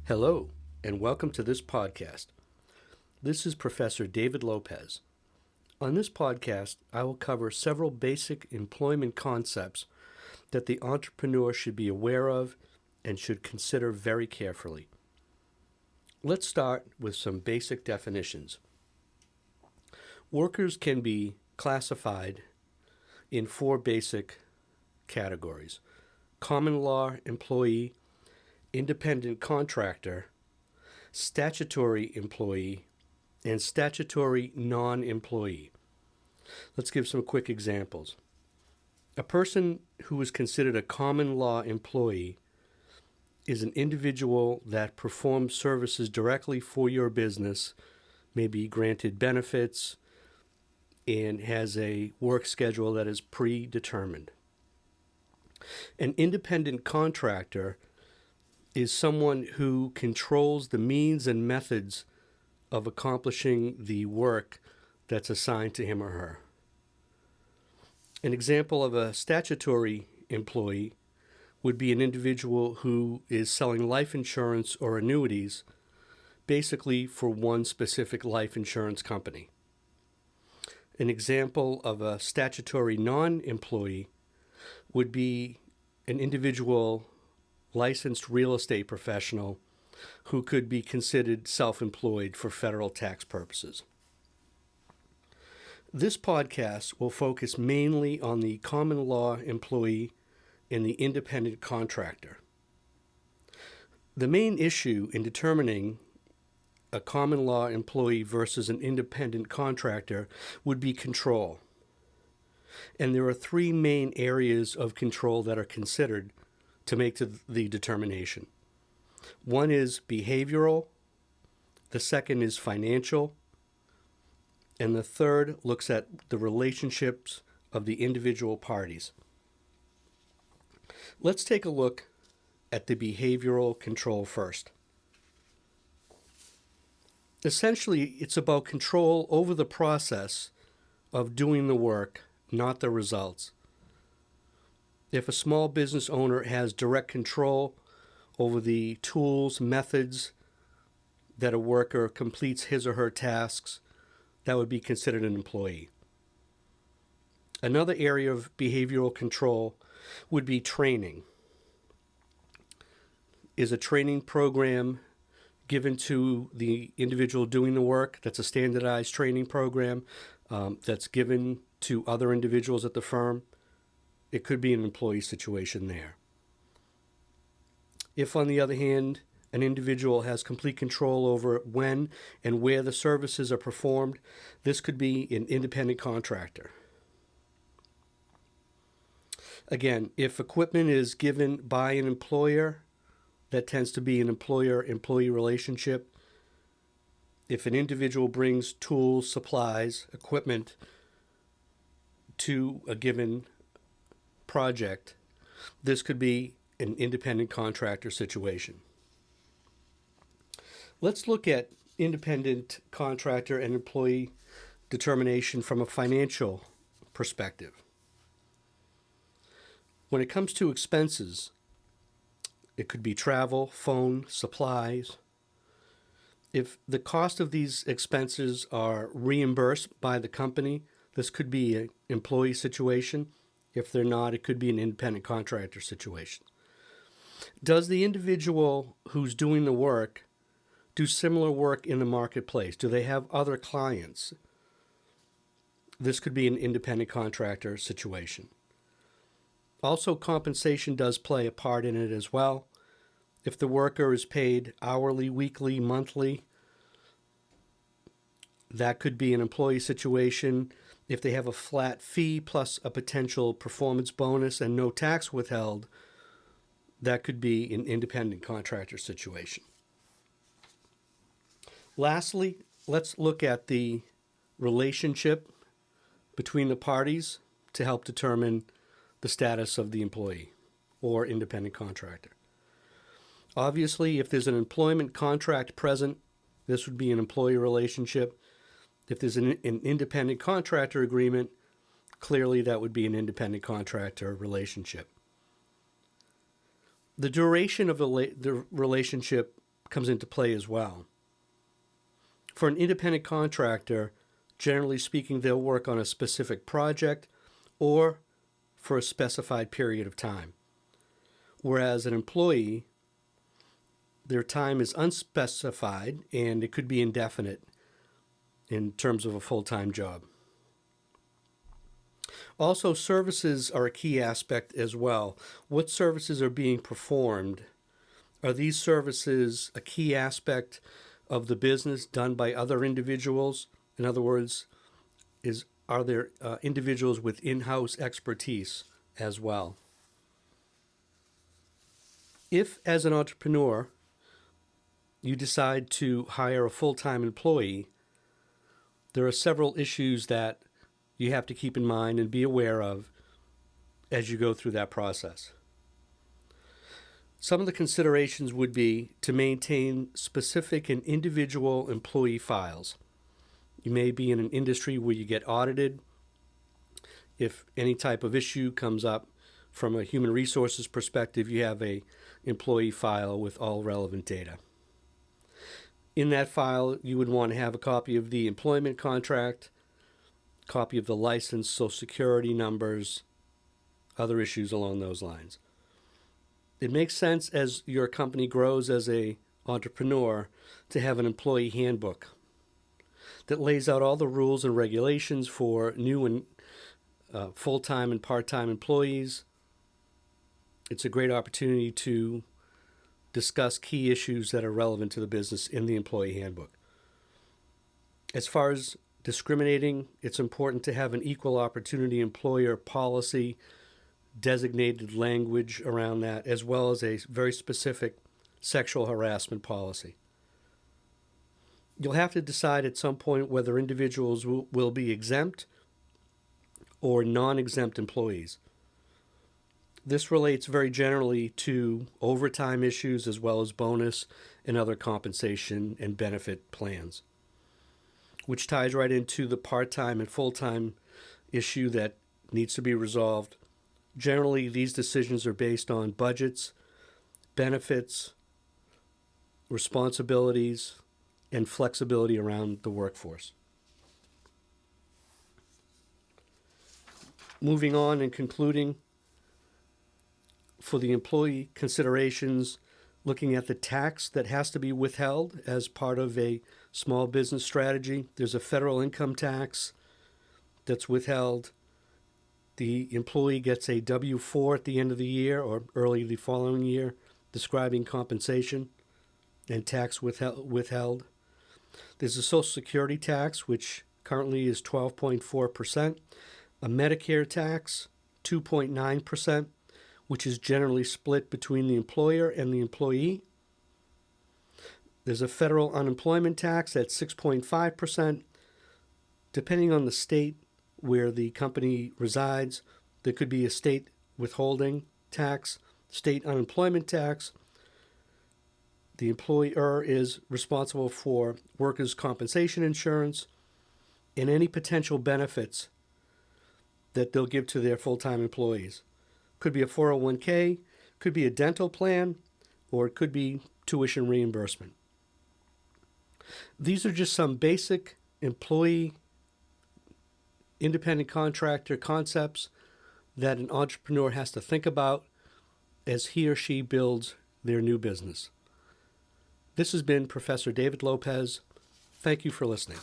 Hello, and welcome to this podcast. This is Professor David Lopez. On this podcast, I will cover several basic employment concepts that the entrepreneur should be aware of and should consider very carefully. Let's start with some basic definitions. Workers can be classified in four basic categories: common law employee, independent contractor, statutory employee, and statutory non-employee. Let's give some quick examples. A person who is considered a common law employee is an individual that performs services directly for your business, may be granted benefits, and has a work schedule that is predetermined. An independent contractor is someone who controls the means and methods of accomplishing the work that's assigned to him or her. An example of a statutory employee would be an individual who is selling life insurance or annuities, basically for one specific life insurance company. An example of a statutory non-employee would be an individual licensed real estate professional who could be considered self-employed for federal tax purposes. This podcast will focus mainly on the common law employee and the independent contractor. The main issue in determining a common law employee versus an independent contractor would be control. And there are three main areas of control that are considered to make the determination. One is behavioral, the second is financial, and the third looks at the relationships of the individual parties. Let's take a look at the behavioral control first. Essentially, it's about control over the process of doing the work, not the results. If a small business owner has direct control over the tools, methods that a worker completes his or her tasks, that would be considered an employee. Another area of behavioral control would be training. Is a training program given to the individual doing the work that's a standardized training program that's given to other individuals at the firm? It could be an employee situation there. If, on the other hand, an individual has complete control over when and where the services are performed, this could be an independent contractor. Again, if equipment is given by an employer, that tends to be an employer-employee relationship. If an individual brings tools, supplies, equipment to a given project, this could be an independent contractor situation. Let's look at independent contractor and employee determination from a financial perspective. When it comes to expenses, it could be travel, phone, supplies. If the cost of these expenses are reimbursed by the company, this could be an employee situation. If they're not, it could be an independent contractor situation. Does the individual who's doing the work do similar work in the marketplace? Do they have other clients? This could be an independent contractor situation. Also, compensation does play a part in it as well. If the worker is paid hourly, weekly, monthly, that could be an employee situation. If they have a flat fee plus a potential performance bonus and no tax withheld, that could be an independent contractor situation. Lastly, let's look at the relationship between the parties to help determine the status of the employee or independent contractor. Obviously, if there's an employment contract present, this would be an employee relationship. If there's an independent contractor agreement, clearly that would be an independent contractor relationship. The duration of the relationship comes into play as well. For an independent contractor, generally speaking, they'll work on a specific project or for a specified period of time. Whereas an employee, their time is unspecified and it could be indefinite in terms of a full-time job. Also, services are a key aspect as well. What services are being performed? Are these services a key aspect of the business done by other individuals? In other words, are there individuals with in-house expertise as well? If, as an entrepreneur, you decide to hire a full-time employee, there are several issues that you have to keep in mind and be aware of as you go through that process. Some of the considerations would be to maintain specific and individual employee files. You may be in an industry where you get audited. If any type of issue comes up from a human resources perspective, you have an employee file with all relevant data. In that file, you would want to have a copy of the employment contract, copy of the license, social security numbers, other issues along those lines. It makes sense as your company grows as an entrepreneur to have an employee handbook that lays out all the rules and regulations for new and full-time and part-time employees. It's a great opportunity to discuss key issues that are relevant to the business in the employee handbook. As far as discriminating, it's important to have an equal opportunity employer policy, designated language around that, as well as a very specific sexual harassment policy. You'll have to decide at some point whether individuals will be exempt or non-exempt employees. This relates very generally to overtime issues as well as bonus and other compensation and benefit plans, which ties right into the part-time and full-time issue that needs to be resolved. Generally, these decisions are based on budgets, benefits, responsibilities, and flexibility around the workforce. Moving on and concluding, for the employee considerations, looking at the tax that has to be withheld as part of a small business strategy. There's a federal income tax that's withheld. The employee gets a W-4 at the end of the year or early the following year describing compensation and tax withheld. There's a Social Security tax, which currently is 12.4%, a Medicare tax, 2.9%, which is generally split between the employer and the employee. There's a federal unemployment tax at 6.5%. Depending on the state where the company resides, there could be a state withholding tax, state unemployment tax. The employer is responsible for workers' compensation insurance and any potential benefits that they'll give to their full-time employees. Could be a 401k, could be a dental plan, or it could be tuition reimbursement. These are just some basic employee independent contractor concepts that an entrepreneur has to think about as he or she builds their new business. This has been Professor David Lopez. Thank you for listening.